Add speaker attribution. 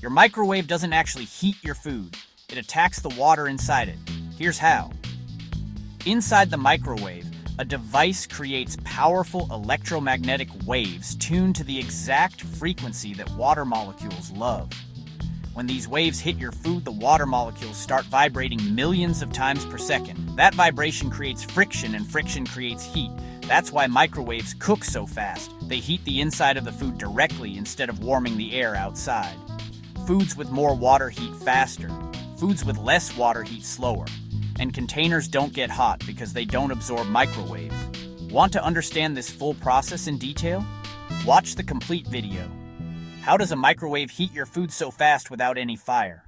Speaker 1: Your microwave doesn't actually heat your food. It attacks the water inside it. Here's how. Inside the microwave, a device creates powerful electromagnetic waves tuned to the exact frequency that water molecules love. When these waves hit your food, the water molecules start vibrating millions of times per second. That vibration creates friction, and friction creates heat. That's why microwaves cook so fast. They heat the inside of the food directly instead of warming the air outside. Foods with more water heat faster. Foods with less water heat slower. And containers don't get hot because they don't absorb microwaves. Want to understand this full process in detail? Watch the complete video. How does a microwave heat your food so fast without any fire?